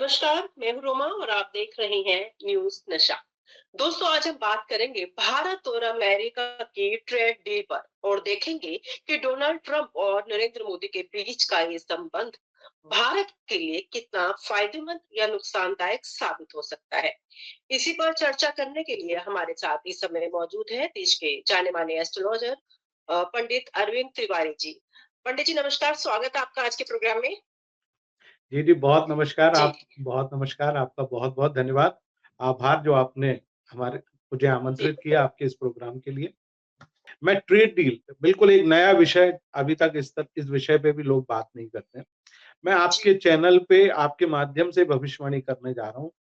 नमस्कार, मैं हूँ रोमा और आप देख रहे हैं न्यूज नशा। दोस्तों, आज हम बात करेंगे भारत और अमेरिका की ट्रेड डील पर और देखेंगे कि डोनाल्ड ट्रंप और नरेंद्र मोदी के बीच का ये संबंध भारत के लिए कितना फायदेमंद या नुकसानदायक साबित हो सकता है। इसी पर चर्चा करने के लिए हमारे साथ इस समय मौजूद है देश के जाने माने एस्ट्रोलॉजर पंडित अरविंद तिवारी जी। पंडित जी नमस्कार, स्वागत है आपका आज के प्रोग्राम में। जी, जी, बहुत नमस्कार। जी। बहुत नमस्कार, आपका बहुत-बहुत धन्यवाद। आभार जो आपने हमारे मुझे जी। आमंत्रित किया आपके इस प्रोग्राम के लिए। मैं ट्रेड डील बिल्कुल एक नया विषय अभी तक इस विषय पे भी लोग बात नहीं करते हैं। मैं जी। आपके चैनल पे आपके माध्यम से भविष्यवाणी करने जा रहा हूँ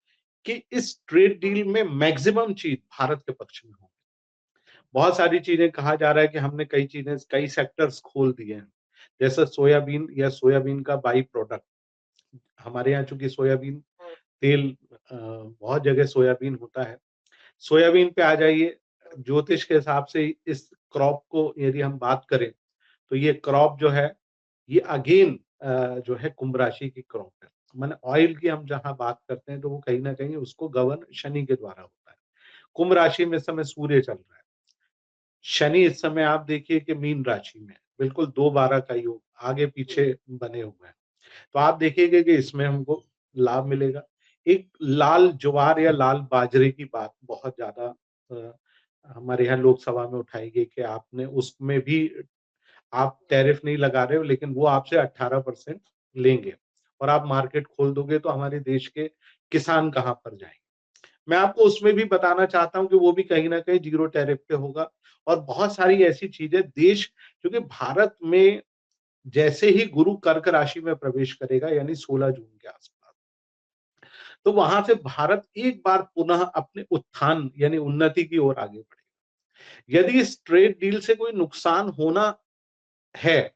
कि इस ट्रेड डील में मैक्सिमम चीज़ भारत के पक्ष में होगी। बहुत सारी चीज़ें कहा जा रहा है कि हमने कई सेक्टर्स खोल दिए हैं। जैसे सोयाबीन का बाई प्रोडक्ट हमारे यहाँ चूँकि सोयाबीन हम्म। तेल बहुत जगह सोयाबीन होता है। सोयाबीन पे आ जाइए, ज्योतिष के हिसाब से इस क्रॉप को यदि हम बात करें, तो ये क्रॉप जो है, ये अगेन जो है कुंभ राशि की क्रॉप है। माने ऑयल की हम जहाँ बात करते हैं, तो वो कहीं न कहीं उसको गवर्न शनि के द्वारा होता है। कुंभ राशि में इस समय सूर्य चल रहा है। शनि इस समय आप देखिए कि मीन राशि में है, बिल्कुल 2-12 का योग आगे-पीछे बने हुए हैं। तो आप देखिएगा कि इसमें हमको लाभ मिलेगा। एक लाल ज्वार या लाल बाजरे की बात बहुत ज़्यादा अ, हमारे यहाँ लोकसभा में उठाई गई कि आपने उसमें भी आप टैरिफ नहीं लगा रहे हो, लेकिन वो आपसे 18% लेंगे और आप मार्केट खोल दोगे तो हमारे देश के किसान कहाँ पर जाएँगे? मैं आपको उसमें भी बताना चाहता हूँ कि वो भी कहीं न कहीं ज़ीरो टैरिफ पे होगा और बहुत सारी ऐसी चीज़ें देश क्योंकि भारत में जैसे ही गुरु कर्क राशि में प्रवेश करेगा यानी 16 जून के आसपास, तो वहां से भारत एक बार पुनः अपने उत्थान यानी उन्नति की ओर आगे बढ़ेगा। यदि इस ट्रेड डील से कोई नुकसान होना है,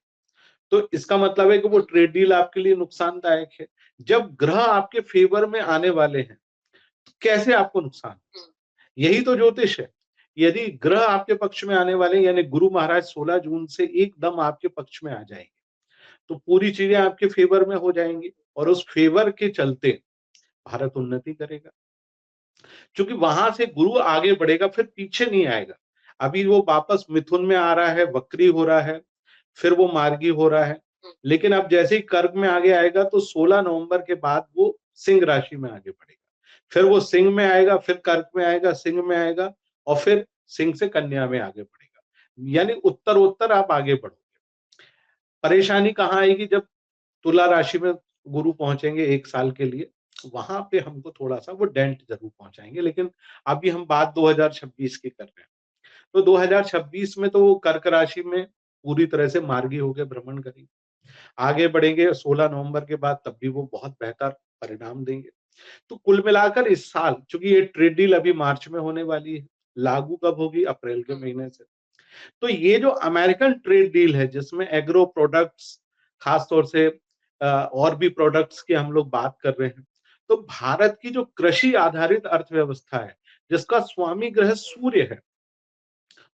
तो इसका मतलब है कि वो ट्रेड डील आपके लिए नुकसानदायक है। जब ग्रह आपके फेवर में आने वाले हैं, तो कैसे आपको नुकसान? यही तो ज्योतिष है। यदि ग्रह आपके पक्ष में आने वाले हैं, यानी गुरु महाराज 16 जून से एकदम आपके पक्ष में आ जाएंगे, तो पूरी चीजें आपके फेवर में हो जाएंगी और उस फेवर के चलते भारत उन्नति करेगा। क्योंकि वहां से गुरु आगे बढ़ेगा, फिर पीछे नहीं आएगा। अभी वो वापस मिथुन में आ रहा है, वक्री हो रहा है, फिर वो मार्गी हो रहा है। लेकिन अब जैसे ही कर्क में आगे आएगा तो 16 नवंबर के बाद वो सिंह राशि में आगे बढ़ेगा। फिर वो सिंह में आएगा, फिर कर्क में आएगा, सिंह में आएगा और फिर सिंह से कन्या में आगे बढ़ेगा। यानी उत्तर-उत्तर आप आगे बढ़ोगे। परेशानी कहाँ आएगी जब तुला राशि में गुरु पहुंचेंगे 1 साल के लिए, वहां पे हमको थोड़ा-सा वो डेंट ज़रूर पहुंचाएँगे, लेकिन अभी हम बात 2026 की कर रहे हैं। तो 2026 में तो वो कर्क राशि में पूरी तरह से मार्गी होके भ्रमण करेंगे। आगे बढ़ेंगे 16 नवंबर के बाद तब भी वो बहुत बेहतर परिणाम देंगे। तो कुल मिलाकर इस साल चूँकि ये ट्रेड डील अभी मार्च में होने वाली है, लागू कब होगी? अप्रैल के महीने से। तो ये जो अमेरिकन ट्रेड डील है जिसमें एग्रो प्रोडक्ट्स खास तौर से और भी प्रोडक्ट्स की हम लोग बात कर रहे हैं। तो भारत की जो कृषि आधारित अर्थव्यवस्था है, जिसका स्वामी ग्रह सूर्य है,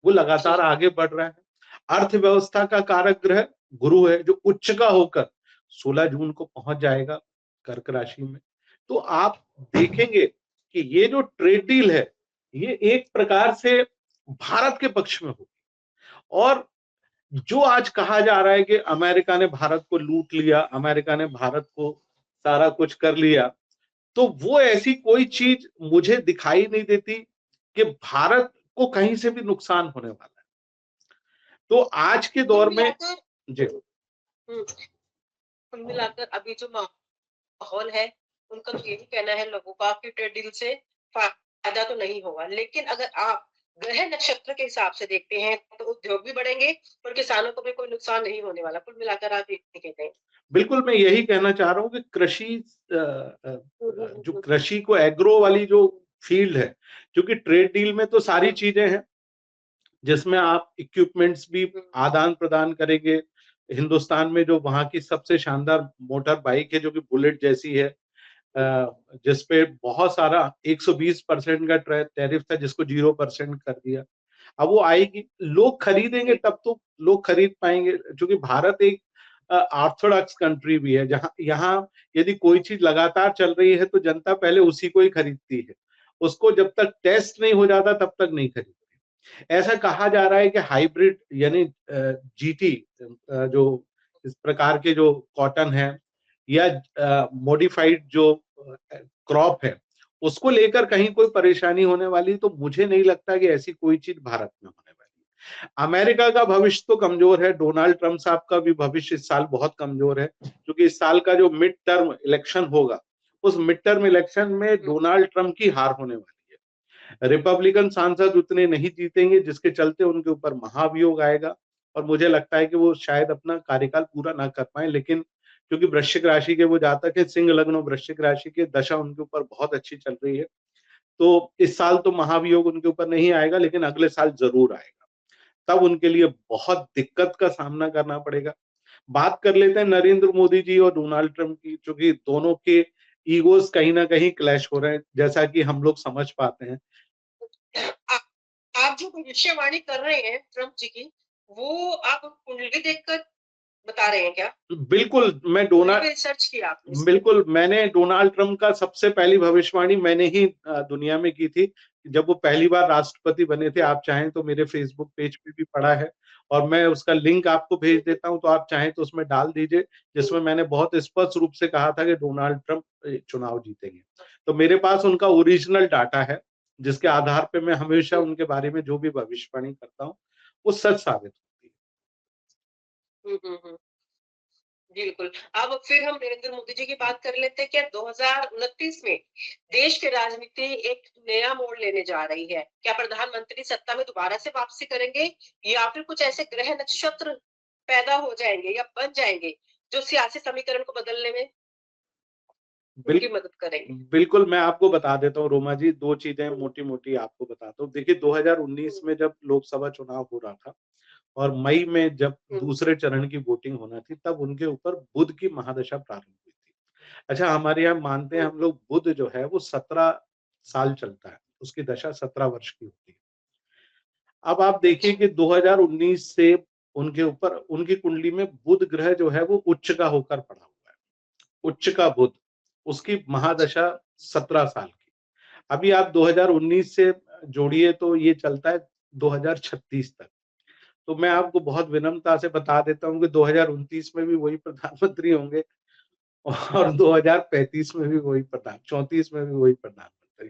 वो लगातार जी। आगे बढ़ रहा है। अर्थव्यवस्था का कारक ग्रह गुरु है जो उच्च का होकर 16 जून को पहुंच जाएगा कर्क राशि में। तो आप देखेंगे कि ये जो ट्रेड डील है, ये एक प्रकार से भारत के पक्ष में होगी और जो आज कहा जा रहा है कि अमेरिका ने भारत को लूट लिया, अमेरिका ने भारत को सारा कुछ कर लिया, तो वो ऐसी कोई चीज मुझे दिखाई नहीं देती कि भारत को कहीं से भी नुकसान होने वाला है। तो आज के कुल दौर में मिलाकर जी, हम्म, कुल मिलाकर अभी जो माहौल है, उनका तो यही कहना है लोगों का कि ट्रेड डील से फायदा तो नहीं होगा, लेकिन अगर आप ग्रह नक्षत्र के हिसाब से देखते हैं तो उद्योग भी बढ़ेंगे और किसानों को भी कोई नुकसान नहीं होने वाला। कुल मिलाकर आप ये कहते हैं। बिल्कुल मैं यही कहना चाह रहा हूँ कि जो हम्म। कृषि को एग्रो वाली जो फील्ड है, क्योंकि ट्रेड डील में तो सारी हम्म। चीजें हैं जिसमें आप इक्विपमेंट्स भी हम्म। आदान-प्रदान करेंगे। हिंदुस्तान में जो वहाँ की सबसे शानदार मोटर बाइक है जो कि बुलेट जैसी है, जिस पे बहुत सारा 120% का टैरिफ था जिसको 0% कर दिया। अब वो आएगी, लोग खरीदेंगे जी। तब तो लोग खरीद पाएँगे क्योंकि भारत एक ऑर्थोडॉक्स कंट्री भी है, जहां यहाँ यदि कोई चीज लगातार चल रही है तो जनता पहले उसी को ही खरीदती है, उसको जब तक टेस्ट नहीं हो जाता तब तक नहीं खरीदती। ऐसा कहा जा रहा है कि हाइब्रिड यानी जीटी जो इस प्रकार के जो कॉटन है या मॉडिफाइड जो क्रॉप है उसको लेकर कहीं कोई परेशानी होने वाली, तो मुझे नहीं लगता कि ऐसी कोई चीज भारत में होने वाली है। अमेरिका का भविष्य तो कमजोर है, डोनाल्ड ट्रंप साहब का भी भविष्य इस साल बहुत कमजोर है, क्योंकि इस साल का जो मिड टर्म इलेक्शन होगा उस मिड टर्म इलेक्शन में डोनाल्ड ट्रंप की हार होने वाली है। रिपब्लिकन सांसद उतने नहीं जीतेंगे, जिसके चलते उनके ऊपर महाभियोग आएगा और मुझे लगता है कि वो शायद अपना कार्यकाल पूरा ना कर पाए। लेकिन क्योंकि वृश्चिक राशि के वो जातक है, सिंह लग्न और वृश्चिक राशि की दशा उनके ऊपर बहुत अच्छी चल रही है, तो इस साल तो महाभियोग उनके ऊपर नहीं आएगा, लेकिन अगले साल जरूर आएगा। तब उनके लिए बहुत दिक्कत का सामना करना पड़ेगा। बात कर लेते हैं नरेंद्र मोदी जी और डोनाल्ड ट्रंप की, क्योंकि दोनों के ईगोज कहीं ना कहीं क्लैश हो रहे हैं, जैसा कि हम लोग समझ पाते हैं। आप जो भविष्यवाणी कर रहे हैं ट्रंप जी की, वो आप कुंडली देखकर बता रहे हैं क्या? बिल्कुल, मैं रिसर्च किया आपने? बिल्कुल, मैंने डोनाल्ड ट्रंप का सबसे पहली भविष्यवाणी मैंने ही दुनिया में की थी, जब वो पहली बार राष्ट्रपति बने थे। आप चाहें तो मेरे फेसबुक पेज पे भी पड़ा है और मैं उसका लिंक आपको भेज देता हूं, तो आप चाहें तो उसमें डाल दीजिए, जिसमें मैंने बहुत स्पष्ट रूप से कहा था कि डोनाल्ड ट्रंप चुनाव जीतेंगे। तो मेरे पास उनका ओरिजिनल डाटा है, जिसके आधार पे मैं हमेशा उनके बारे में जो भी भविष्यवाणी करता हूँ वो सच साबित होती है। बिल्कुल। अब फिर हम नरेंद्र मोदी जी की बात कर लेते हैं। क्या 2029 में देश की राजनीति एक नया मोड़ लेने जा रही है? क्या प्रधानमंत्री सत्ता में दोबारा से वापसी करेंगे या फिर कुछ ऐसे ग्रह नक्षत्र पैदा हो जाएंगे या बन जाएंगे जो सियासी समीकरण को बदलने में उनकी मदद करेंगे? बिल्कुल, मैं आपको बता देता हूँ रोमा जी, 2 चीजें मोटी-मोटी आपको बताता हूँ। देखिए 2019 में जब लोकसभा चुनाव हो रहा था और मई में जब दूसरे चरण की वोटिंग होना थी, तब उनके ऊपर बुध की महादशा प्रारंभ हुई थी। अच्छा, हमारे यहाँ मानते हैं हम लोग, बुध जो है वो 17 साल चलता है, उसकी दशा 17 वर्ष की होती है। अब आप देखिए कि 2019 से उनके ऊपर उनकी कुंडली में बुध ग्रह जो है वो उच्च का होकर पड़ा हुआ है। उच्च का बुध, उसकी महादशा 17 साल की। अभी आप 2019 से जोड़िए तो ये चलता है 2036 तक। तो मैं आपको बहुत विनम्रता से बता देता हूँ कि 2029 में भी वही प्रधानमंत्री होंगे और 2035 में भी वही 34 में भी वही प्रधानमंत्री।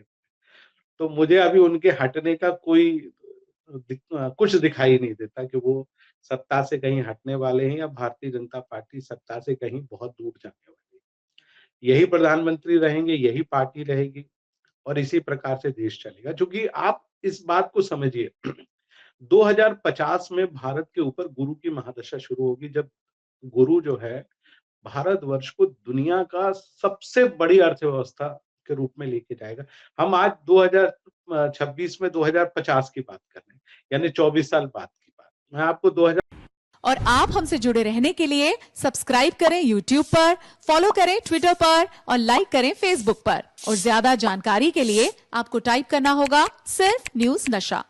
तो मुझे अभी उनके हटने का कोई कुछ दिखाई नहीं देता कि वो सत्ता से कहीं हटने वाले हैं या भारतीय जनता पार्टी सत्ता से कहीं बहुत दूर जाने वाली है। यही प्रधानमंत्री रहेंगे, यही पार्टी रहेगी और इसी प्रकार से देश चलेगा। क्योंकि आप इस बात को समझिए 2050 में भारत के ऊपर गुरु की महादशा शुरू होगी, जब गुरु जो है भारतवर्ष को दुनिया का सबसे बड़ी अर्थव्यवस्था के रूप में लेके जाएगा। हम आज 2026 में 2050 की बात कर रहे हैं, यानी 24 साल बाद की बात। मैं आपको 2000 और आप हमसे जुड़े रहने के लिए सब्सक्राइब करें YouTube पर, फॉलो करें ट्विटर पर और लाइक करें फेसबुक पर। और ज्यादा जानकारी के लिए आपको टाइप करना होगा सिर्फ न्यूज नशा।